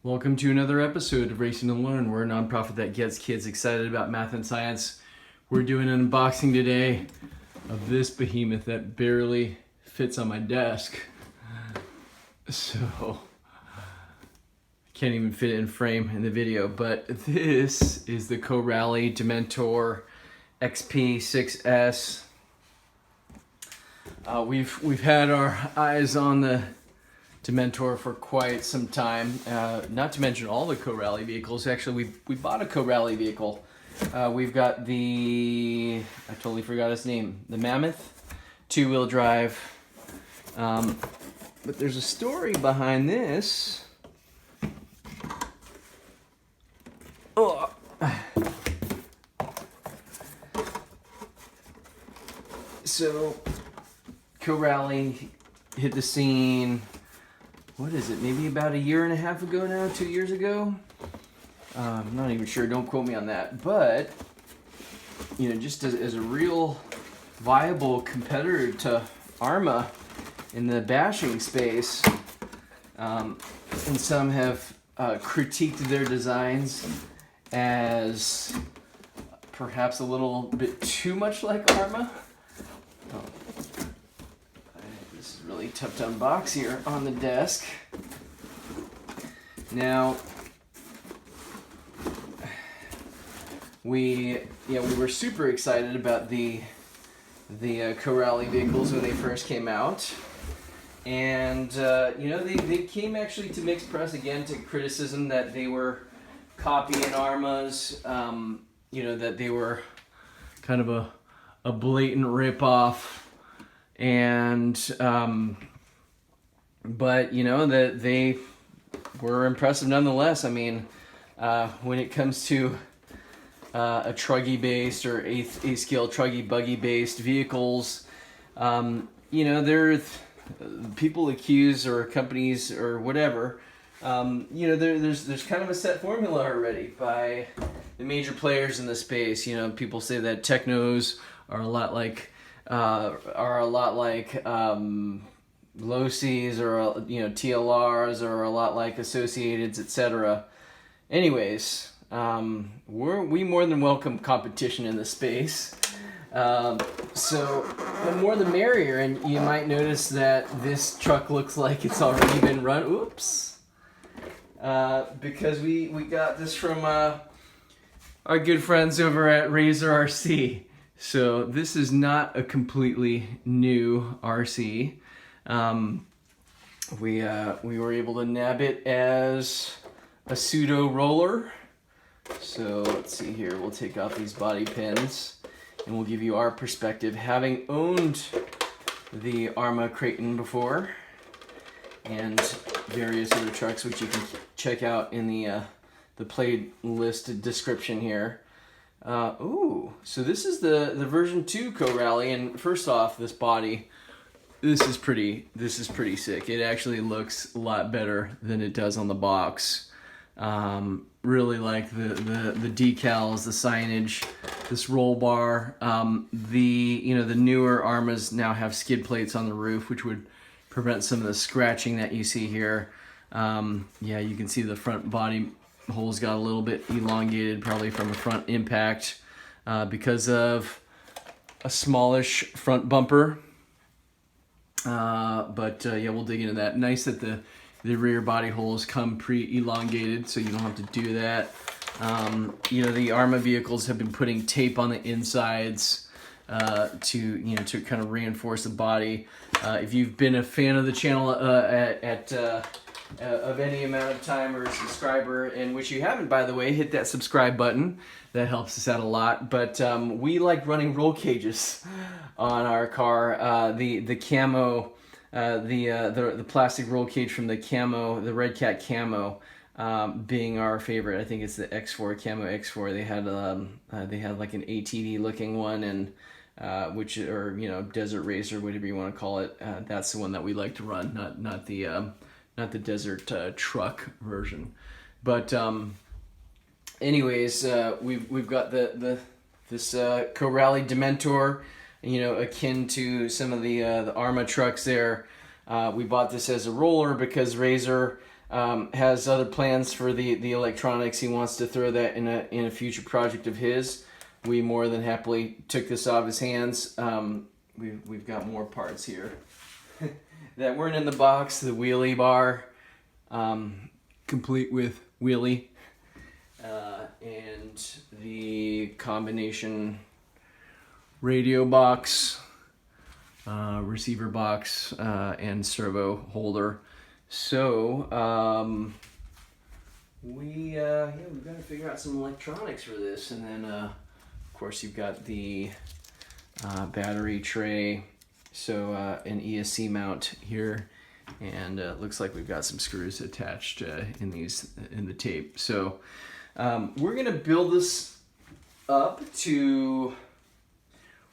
Welcome to another episode of Racing to Learn. We're a nonprofit that gets kids excited about math and science. We're doing an unboxing today of this behemoth that barely fits on my desk. So, I can't even fit it in frame in the video, but this is the Carrera Dementor XP6S. We've had our eyes on the Dementor for quite some time, not to mention all the co-rally vehicles. Actually, we bought a co-rally vehicle. We've got I totally forgot his name, the Mammoth, two-wheel drive. But there's a story behind this. Oh. So, co-rally hit the scene. What is it, maybe about a year and a half ago now, 2 years ago? I'm not even sure, don't quote me on that. But, you know, just as a real viable competitor to Arrma in the bashing space, and some have critiqued their designs as perhaps a little bit too much like Arrma. Oh. This is really tough to unbox here on the desk. Now, we were super excited about the Carrera vehicles when they first came out, and they came actually to mixed press again, to criticism that they were copying Arrma's, that they were kind of a blatant ripoff. And but that they were impressive nonetheless. I mean, when it comes to a truggy based or eighth scale truggy buggy based vehicles, there people accuse, or companies or whatever, there's kind of a set formula already by the major players in the space. People say that technos are a lot like low C's, or TLRs, or a lot like Associateds, etc. Anyways, we more than welcome competition in the space. So the more the merrier, and you might notice that this truck looks like it's already been run. Oops. Because we got this from our good friends over at Razor RC. So this is not a completely new RC. We were able to nab it as a pseudo roller. So let's see here. We'll take off these body pins, and we'll give you our perspective, having owned the Arrma Creighton before, and various other trucks, which you can check out in the playlist description here. So this is the version 2 co-rally, and first off, this body, this is pretty sick. It actually looks a lot better than it does on the box. Really like the decals, the signage, this roll bar. The newer Arrmas now have skid plates on the roof, which would prevent some of the scratching that you see here. You can see the front body holes got a little bit elongated, probably from a front impact, because of a smallish front bumper. We'll dig into that. Nice that the rear body holes come pre-elongated, so you don't have to do that. The Arrma vehicles have been putting tape on the insides to kind of reinforce the body. If you've been a fan of the channel of any amount of time, or a subscriber, and which you haven't, by the way, hit that subscribe button. That helps us out a lot. But we like running roll cages on our car. The camo, the plastic roll cage from the camo, the Red Cat camo, being our favorite. I think it's the X4 camo X4. They had like an ATV looking one, and Desert Racer, whatever you want to call it. That's the one that we like to run, not the desert truck version. But anyways, we've got this co-rally Dementor, akin to some of the Arrma trucks there. We bought this as a roller because Razor has other plans for the electronics. He wants to throw that in a future project of his. We more than happily took this off his hands. We've got more parts here that weren't in the box. The wheelie bar, complete with wheelie, and the combination radio box, receiver box, and servo holder. So we've got to figure out some electronics for this, and then of course you've got the battery tray, so an ESC mount here, and looks like we've got some screws attached in the tape. So we're gonna build this up to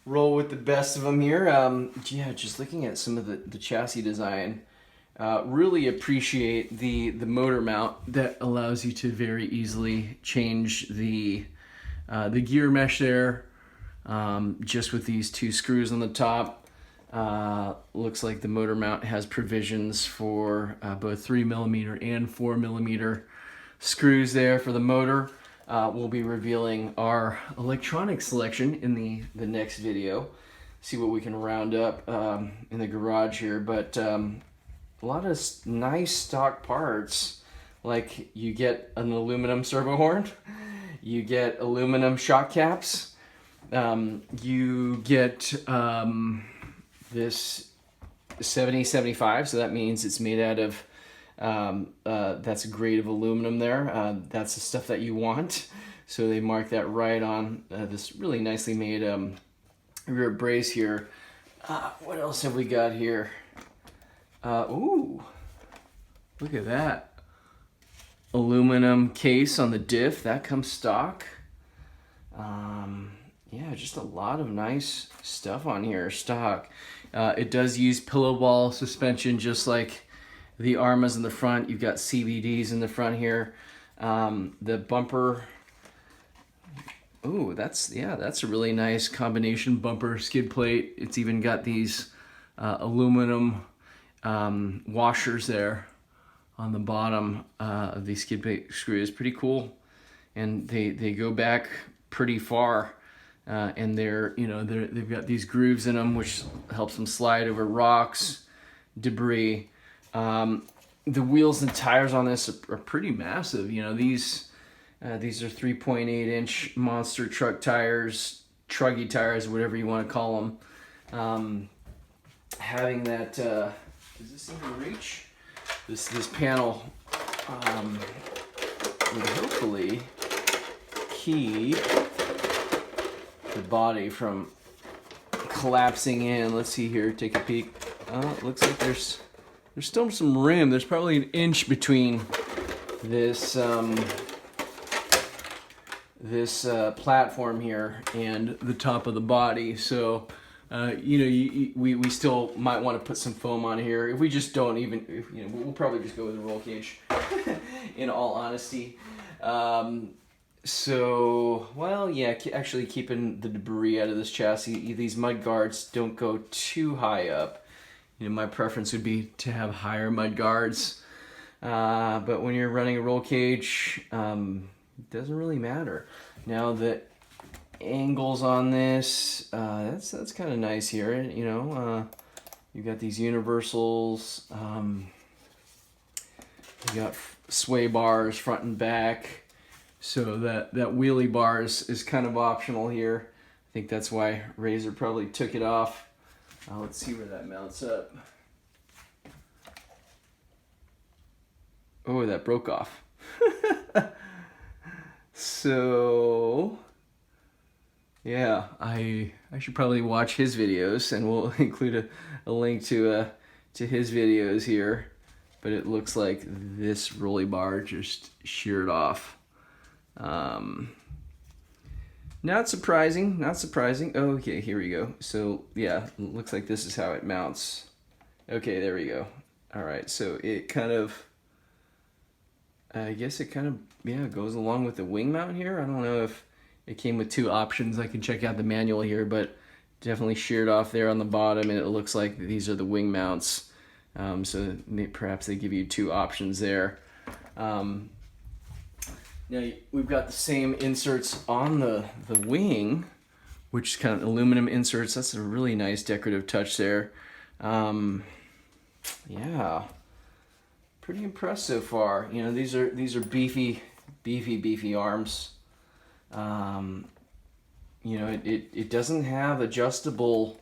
roll with the best of them here. Yeah, just looking at some of the chassis design, really appreciate the motor mount that allows you to very easily change the gear mesh there, just with these two screws on the top. Looks like the motor mount has provisions for both 3mm and 4mm screws there for the motor. We'll be revealing our electronic selection in the next video. See what we can round up in the garage here, but a lot of nice stock parts. Like you get an aluminum servo horn, you get aluminum shock caps, you get this 7075, so that means it's made out of that's a grade of aluminum there. That's the stuff that you want. So they mark that right on this really nicely made rear brace here. What else have we got here? Ooh, look at that. Aluminum case on the diff, that comes stock. Yeah, just a lot of nice stuff on here, stock. It does use pillow ball suspension, just like the Arrmas in the front. You've got CVDs in the front here. The bumper, ooh, that's a really nice combination bumper skid plate. It's even got these aluminum washers there on the bottom of these skid plate screws. Pretty cool, and they go back pretty far, and they've got these grooves in them, which helps them slide over rocks, debris. The wheels and tires on this are pretty massive. You know, these are 3.8-inch monster truck tires, truggy tires, whatever you want to call them. Having that, does this even reach? This panel would hopefully keep the body from collapsing in. Let's see here, take a peek. It looks like there's still some room. There's probably an inch between this platform here and the top of the body. So we still might want to put some foam on here. If we just don't even, we'll probably just go with a roll cage. In all honesty. So, well, yeah, actually keeping the debris out of this chassis. These mud guards don't go too high up. My preference would be to have higher mud guards, but when you're running a roll cage, it doesn't really matter. Now the angles on this, that's kind of nice here. You've got these universals. You got sway bars front and back, so that wheelie bar is kind of optional here. I think that's why Razor probably took it off. Let's see where that mounts up. Oh, that broke off. So, yeah, I should probably watch his videos, and we'll include a link to his videos here. But it looks like this rolly bar just sheared off. Not surprising. Oh, okay, here we go. So yeah, looks like this is how it mounts. Okay, there we go. All right, so it kind of, I guess it kind of, goes along with the wing mount here. I don't know if it came with two options. I can check out the manual here, but definitely sheared off there on the bottom, and it looks like these are the wing mounts. So perhaps they give you two options there. Now we've got the same inserts on the wing, which is kind of aluminum inserts. That's a really nice decorative touch there. Yeah, pretty impressed so far. You know, these are beefy arms. You know, it doesn't have adjustable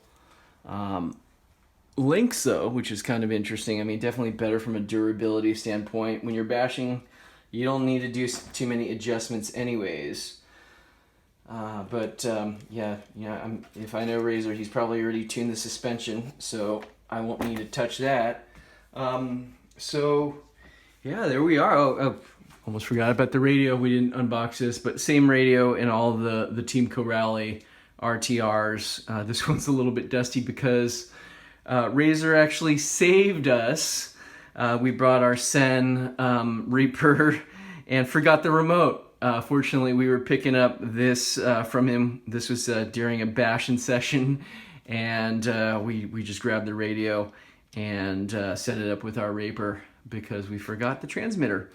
links though, which is kind of interesting. I mean, definitely better from a durability standpoint. When you're bashing, you don't need to do too many adjustments anyways. Yeah, if I know Razor, he's probably already tuned the suspension, so I won't need to touch that. So yeah, there we are. Oh, almost forgot about the radio. We didn't unbox this, but same radio in all the Teamco Rally RTRs. This one's a little bit dusty because Razor actually saved us. We brought our Sen Reaper and forgot the remote. Fortunately, we were picking up this from him. This was during a bashing session, and we just grabbed the radio and set it up with our Reaper because we forgot the transmitter.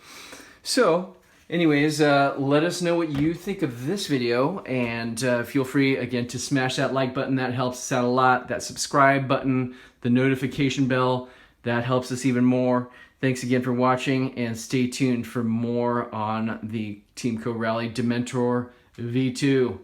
So anyways, let us know what you think of this video, and feel free again to smash that like button. That helps us out a lot. That subscribe button, the notification bell, that helps us even more. Thanks again for watching, and stay tuned for more on the Teamco Rally Dementor V2.